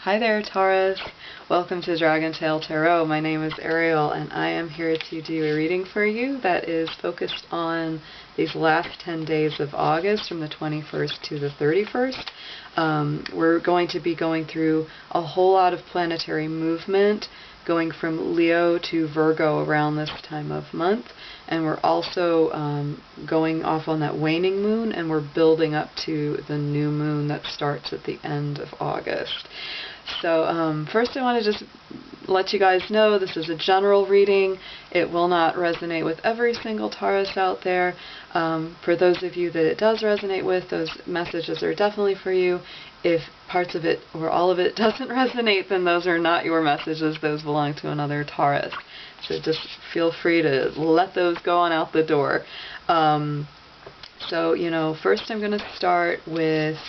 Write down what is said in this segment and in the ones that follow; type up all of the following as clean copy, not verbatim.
Hi there, Taurus. Welcome to Dragon Tail Tarot. My name is Ariel, and I am here to do a reading for you that is focused on these last 10 days of August from the 21st to the 31st. We're going to be going through a whole lot of planetary movement, going from Leo to Virgo around this time of month, and we're also going off on that waning moon, and we're building up to the new moon that starts at the end of August. So first I want to just let you guys know this is a general reading. It will not resonate with every single Taurus out there. For those of you that it does resonate with, those messages are definitely for you. If parts of it or all of it doesn't resonate, then those are not your messages. Those belong to another Taurus. So just feel free to let those go on out the door. First I'm going to start with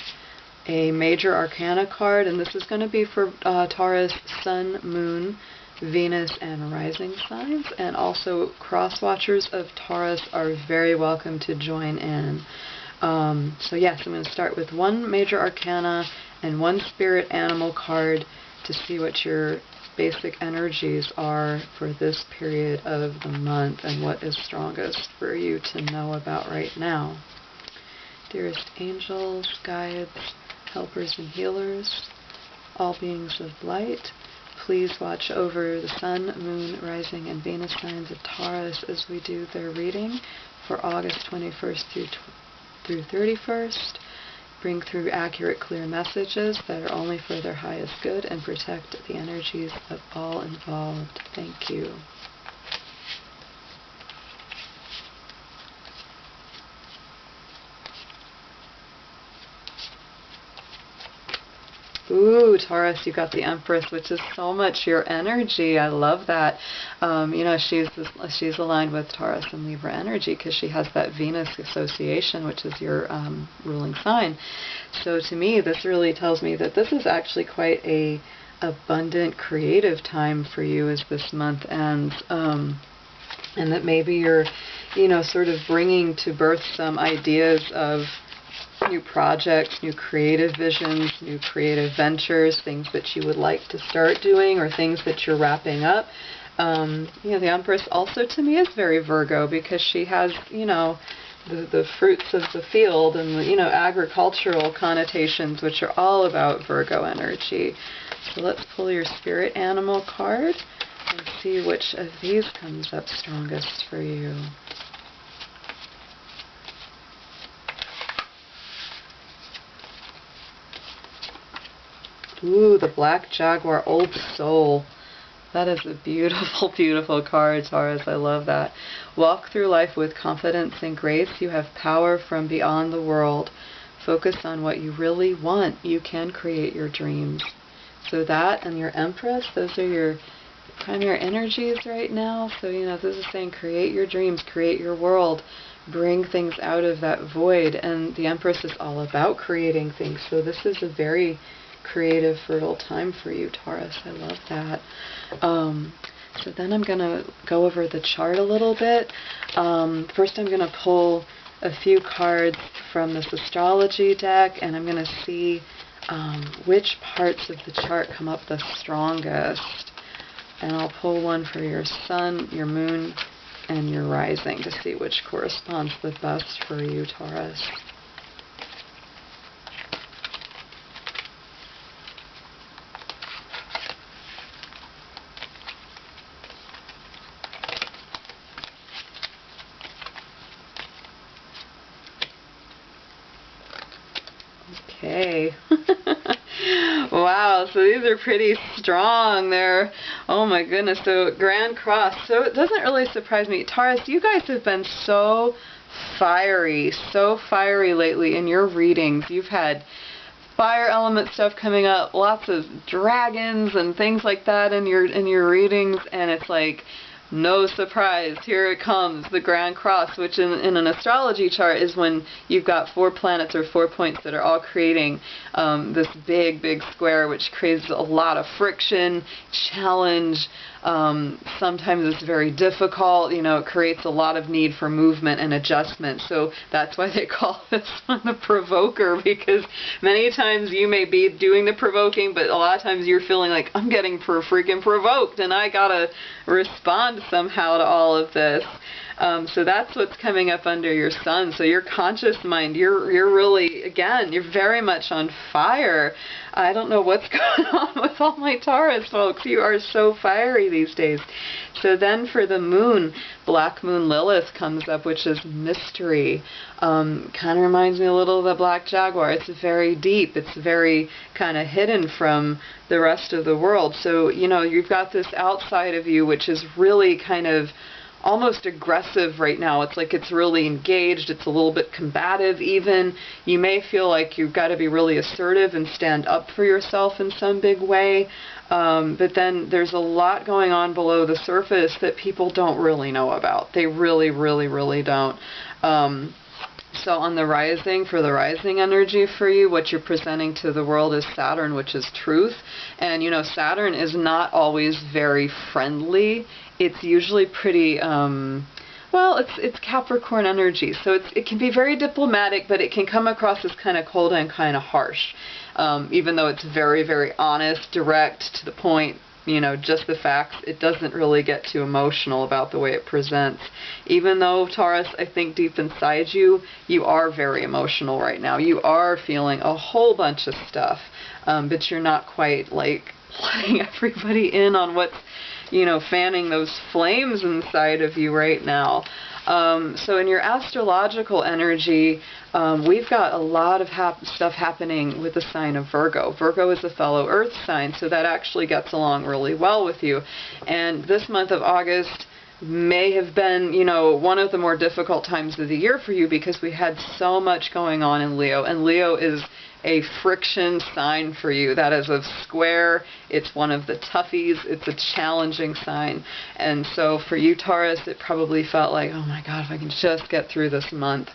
a major arcana card, and this is going to be for Taurus Sun, Moon, Venus, and Rising signs, and also cross-watchers of Taurus are very welcome to join in. So yes, I'm going to start with one major arcana and one spirit animal card to see what your basic energies are for this period of the month and what is strongest for you to know about right now. Dearest angels, guides, helpers and healers, all beings of light, please watch over the Sun, Moon, Rising, and Venus signs of Taurus as we do their reading for August 21st through 31st. Bring through accurate, clear messages that are only for their highest good and protect the energies of all involved. Thank you. Ooh, Taurus, you got the Empress, which is so much your energy. I love that. She's aligned with Taurus and Libra energy because she has that Venus association, which is your ruling sign. So to me, this really tells me that this is actually quite a abundant, creative time for you as this month ends, and that maybe you're, sort of bringing to birth some ideas of new projects, new creative visions, new creative ventures, things that you would like to start doing or things that you're wrapping up. The Empress also to me is very Virgo because she has, the fruits of the field and the, agricultural connotations, which are all about Virgo energy. So let's pull your spirit animal card and see which of these comes up strongest for you. Ooh, the Black Jaguar, Old Soul. That is a beautiful, beautiful card, Taurus. I love that. Walk through life with confidence and grace. You have power from beyond the world. Focus on what you really want. You can create your dreams. So that and your Empress, those are your primary energies right now. So, this is saying create your dreams, create your world, bring things out of that void. And the Empress is all about creating things. So this is a very creative, fertile time for you, Taurus. I love that. So then I'm going to go over the chart a little bit. First I'm going to pull a few cards from this astrology deck, and I'm going to see which parts of the chart come up the strongest. And I'll pull one for your Sun, your Moon, and your Rising to see which corresponds the best for you, Taurus. Okay. Wow, so these are pretty strong. They're, oh my goodness, so Grand Cross. So it doesn't really surprise me. Taurus, you guys have been so fiery lately in your readings. You've had fire element stuff coming up, lots of dragons and things like that in your readings, and it's like, no surprise, here it comes, the Grand Cross, which in an astrology chart is when you've got 4 planets or 4 points that are all creating this big, big square, which creates a lot of friction, challenge, Sometimes it's very difficult, you know, it creates a lot of need for movement and adjustment. So that's why they call this one the provoker, because many times you may be doing the provoking, but a lot of times you're feeling like, I'm getting freaking provoked and I gotta respond somehow to all of this. So that's what's coming up under your sun. So your conscious mind, you're really, again, you're very much on fire. I don't know what's going on with all my Taurus folks. You are so fiery these days. So then for the moon, Black Moon Lilith comes up, which is mystery. Kind of reminds me a little of the Black Jaguar. It's very deep. It's very kind of hidden from the rest of the world. So, you know, you've got this outside of you, which is really kind of almost aggressive right now. It's like it's really engaged. It's a little bit combative even. You may feel like you've got to be really assertive and stand up for yourself in some big way. But then there's a lot going on below the surface that people don't really know about. They really, really, really don't. So on the rising, for the rising energy for you, what you're presenting to the world is Saturn, which is truth. And, you know, Saturn is not always very friendly. It's usually pretty, well, it's Capricorn energy. So it can be very diplomatic, but it can come across as kind of cold and kind of harsh. Even though it's very, very honest, direct, to the point, you know, just the facts, it doesn't really get too emotional about the way it presents. Even though, Taurus, I think deep inside you, you are very emotional right now. You are feeling a whole bunch of stuff, but you're not quite, like, letting everybody in on what's, you know, fanning those flames inside of you right now. So in your astrological energy, we've got a lot of stuff happening with the sign of Virgo. Virgo is a fellow earth sign, so that actually gets along really well with you. And this month of August may have been, you know, one of the more difficult times of the year for you because we had so much going on in Leo. And Leo is a friction sign for you. That is a square. It's one of the toughies. It's a challenging sign. And so for you, Taurus, it probably felt like, oh my God, if I can just get through this month.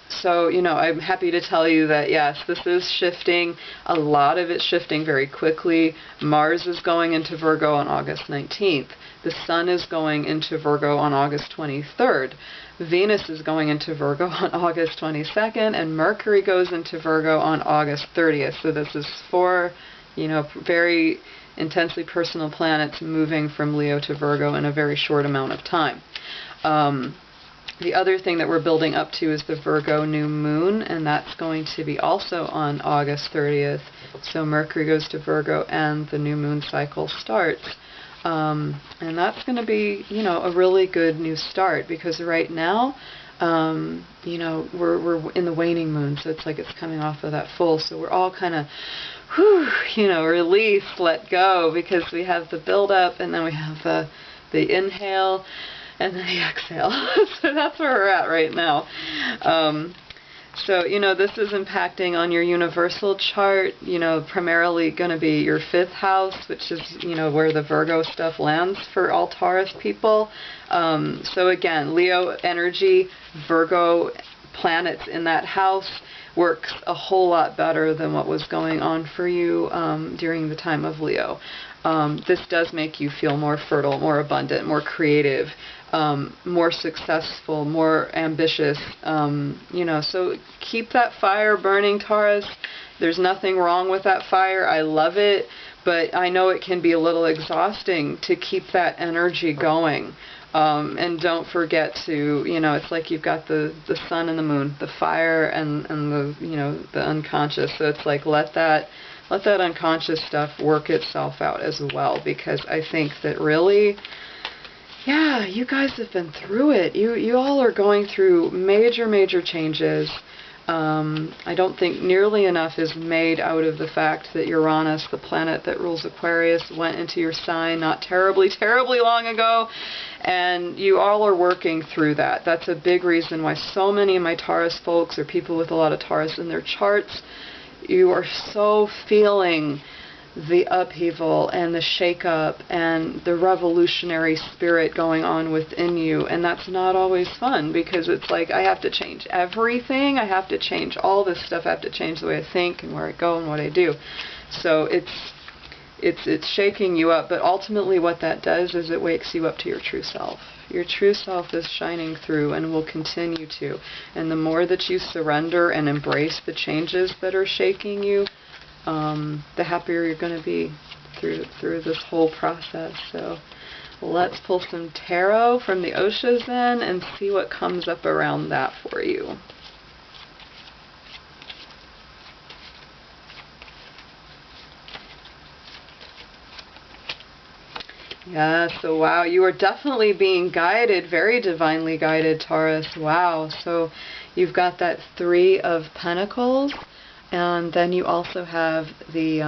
So, you know, I'm happy to tell you that, yes, this is shifting. A lot of it's shifting very quickly. Mars is going into Virgo on August 19th. The Sun is going into Virgo on August 23rd. Venus is going into Virgo on August 22nd, and Mercury goes into Virgo on August 30th. So this is 4, you know, very intensely personal planets moving from Leo to Virgo in a very short amount of time. The other thing that we're building up to is the Virgo new moon, and that's going to be also on August 30th. So Mercury goes to Virgo and the new moon cycle starts. And that's going to be, you know, a really good new start, because right now, you know, we're in the waning moon, so it's like it's coming off of that full, so we're all kind of, whew, you know, release, let go, because we have the build up, and then we have the inhale, and then the exhale. So that's where we're at right now. So, you know, this is impacting on your universal chart, you know, primarily going to be your 5th house, which is, you know, where the Virgo stuff lands for all Taurus people. So again, Leo energy, Virgo planets in that house works a whole lot better than what was going on for you during the time of Leo. This does make you feel more fertile, more abundant, more creative, more successful, more ambitious, you know, so keep that fire burning, Taurus. There's nothing wrong with that fire. I love it, but I know it can be a little exhausting to keep that energy going. And don't forget to, you know, it's like you've got the sun and the moon, the fire and the, you know, the unconscious. So it's like let that unconscious stuff work itself out as well, because I think that really, yeah, you guys have been through it. You all are going through major changes. I don't think nearly enough is made out of the fact that Uranus, the planet that rules Aquarius, went into your sign not terribly long ago, and you all are working through that. That's a big reason why so many of my Taurus folks, or people with a lot of Taurus in their charts, you are so feeling the upheaval and the shake-up and the revolutionary spirit going on within you. And that's not always fun, because it's like, I have to change everything. I have to change all this stuff. I have to change the way I think and where I go and what I do. So it's it's shaking you up, but ultimately what that does is it wakes you up to your true self. Your true self is shining through and will continue to. And the more that you surrender and embrace the changes that are shaking you, the happier you're going to be through this whole process. So let's pull some tarot from the Oshas then and see what comes up around that for you. Yeah, so wow, you are definitely being guided, very divinely guided, Taurus. Wow, so you've got that Three of Pentacles, and then you also have the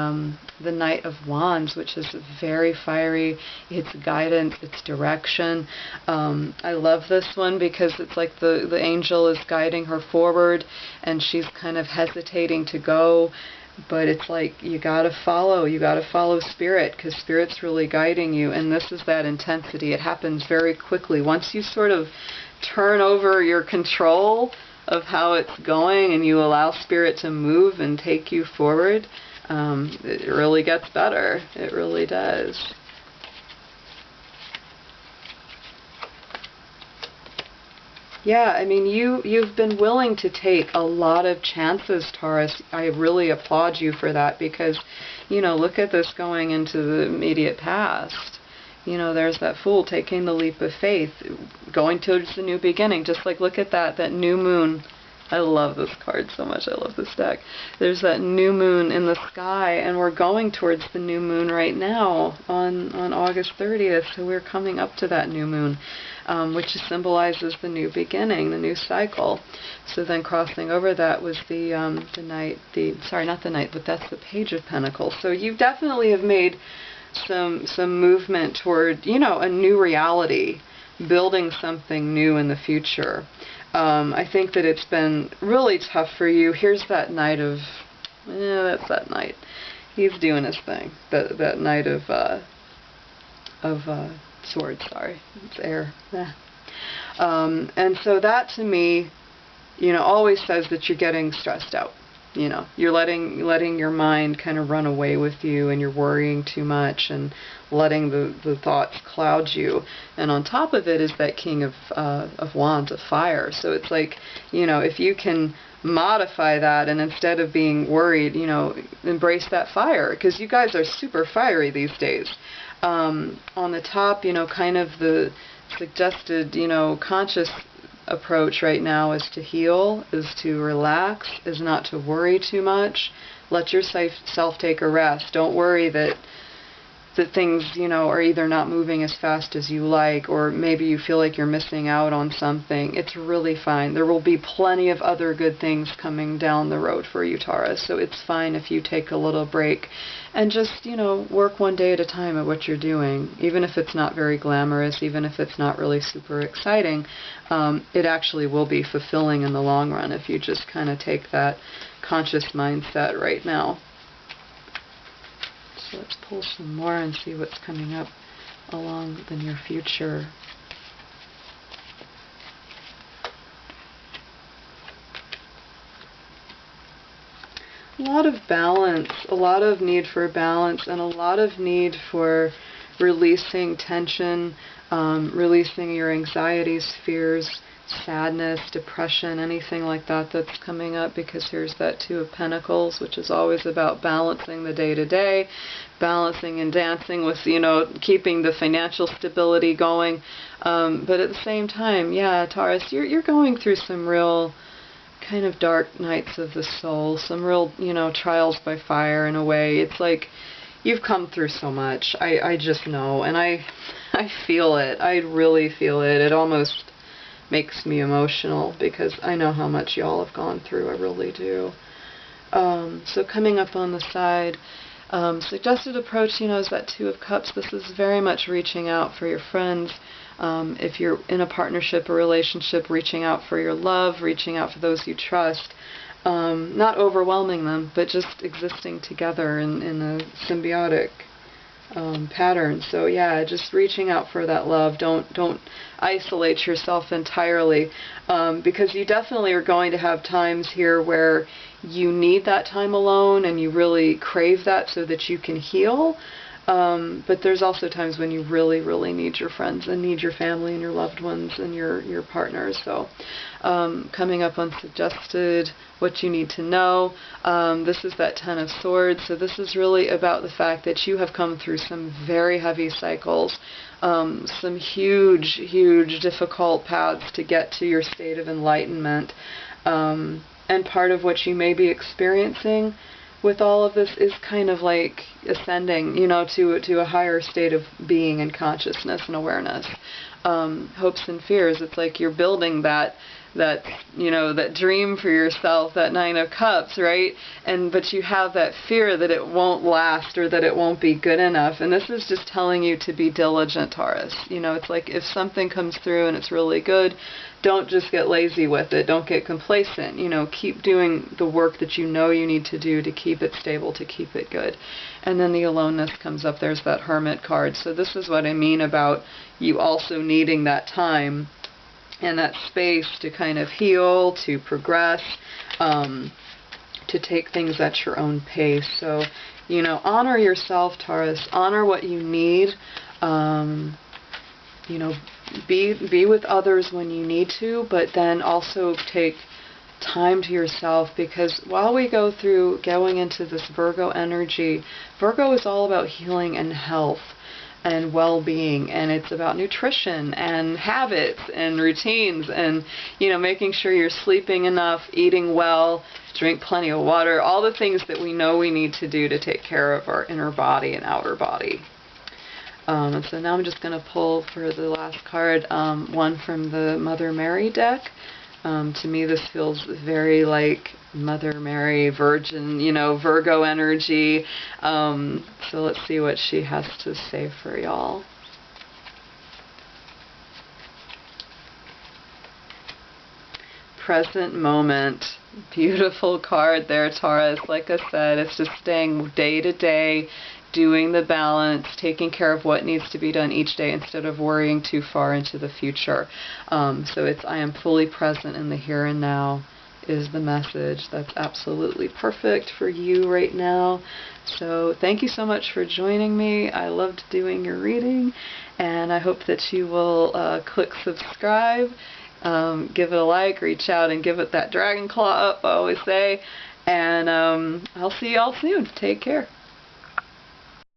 Knight of Wands, which is very fiery. It's guidance, it's direction. I love this one because it's like the angel is guiding her forward, and she's kind of hesitating to go. But it's like you gotta follow Spirit, because Spirit's really guiding you, and this is that intensity. It happens very quickly. Once you sort of turn over your control of how it's going and you allow Spirit to move and take you forward, it really gets better. It really does. Yeah, I mean, you've been willing to take a lot of chances, Taurus. I really applaud you for that because, you know, look at this going into the immediate past. You know, there's that Fool taking the leap of faith, going towards the new beginning. Just like, look at that new moon. I love this card so much. I love this deck. There's that new moon in the sky, and we're going towards the new moon right now on August 30th. So we're coming up to that new moon, which symbolizes the new beginning, the new cycle. So then crossing over that was the Knight, sorry, not the Knight, but that's the Page of Pentacles. So you definitely have made some movement toward, you know, a new reality, building something new in the future. I think that it's been really tough for you. Here's that Knight of, that's that Knight. He's doing his thing. That Knight of Swords, sorry. It's air. And so that to me, you know, always says that you're getting stressed out. You know, you're letting your mind kind of run away with you, and you're worrying too much and letting the thoughts cloud you. And on top of it is that King of Wands, of fire. So it's like, you know, if you can modify that and instead of being worried, you know, embrace that fire, because you guys are super fiery these days. On the top, you know, kind of the suggested, you know, conscious approach right now is to heal, is to relax, is not to worry too much. Let yourself take a rest. Don't worry that things, you know, are either not moving as fast as you like, or maybe you feel like you're missing out on something. It's really fine. There will be plenty of other good things coming down the road for you, Taurus. So it's fine if you take a little break and just, you know, work one day at a time at what you're doing. Even if it's not very glamorous, even if it's not really super exciting, it actually will be fulfilling in the long run if you just kind of take that conscious mindset right now. So let's pull some more and see what's coming up along the near future. A lot of balance, a lot of need for balance, and a lot of need for releasing tension, releasing your anxieties, fears, sadness, depression, anything like that that's coming up, because here's that Two of Pentacles, which is always about balancing the day-to-day, balancing and dancing with, you know, keeping the financial stability going. But at the same time, yeah, Taurus, you're going through some real kind of dark nights of the soul, some real, you know, trials by fire in a way. It's like you've come through so much. I just know, and I feel it. I really feel it. It almost makes me emotional because I know how much y'all have gone through. I really do. So coming up on the side, suggested approach, you know, is that Two of Cups. This is very much reaching out for your friends. If you're in a partnership or relationship, reaching out for your love, reaching out for those you trust. Not overwhelming them, but just existing together in a symbiotic pattern. So yeah, just reaching out for that love. Don't isolate yourself entirely, because you definitely are going to have times here where you need that time alone and you really crave that so that you can heal. But there's also times when you really, really need your friends and need your family and your loved ones and your partners. So coming up unsuggested, what you need to know. This is that Ten of Swords. So this is really about the fact that you have come through some very heavy cycles, some huge, huge difficult paths to get to your state of enlightenment. And part of what you may be experiencing with all of this is kind of like ascending, you know, to a higher state of being and consciousness and awareness. Hopes and fears. It's like you're building that you know, that dream for yourself, that Nine of Cups, right? But you have that fear that it won't last or that it won't be good enough. And this is just telling you to be diligent, Taurus. You know, it's like if something comes through and it's really good, don't just get lazy with it. Don't get complacent. You know, keep doing the work that you know you need to do to keep it stable, to keep it good. And then the aloneness comes up. There's that Hermit card. So this is what I mean about you also needing that time and that space to kind of heal, to progress, to take things at your own pace. So, you know, honor yourself, Taurus. Honor what you need. You know, be with others when you need to, but then also take time to yourself, because while we going into this Virgo energy, Virgo is all about healing and health and well-being, and it's about nutrition and habits and routines and, you know, making sure you're sleeping enough, eating well, drink plenty of water, all the things that we know we need to do to take care of our inner body and outer body. And so now I'm just going to pull for the last card, one from the Mother Mary deck. To me, this feels very like Mother Mary, Virgin, you know, Virgo energy. So let's see what she has to say for y'all. Present moment. Beautiful card there, Taurus. Like I said, it's just staying day to day, doing the balance, taking care of what needs to be done each day instead of worrying too far into the future. So it's I am fully present in the here and now is the message. That's absolutely perfect for you right now. So thank you so much for joining me. I loved doing your reading, and I hope that you will click subscribe, give it a like, reach out and give it that dragon claw up, I always say. And I'll see y'all soon. Take care.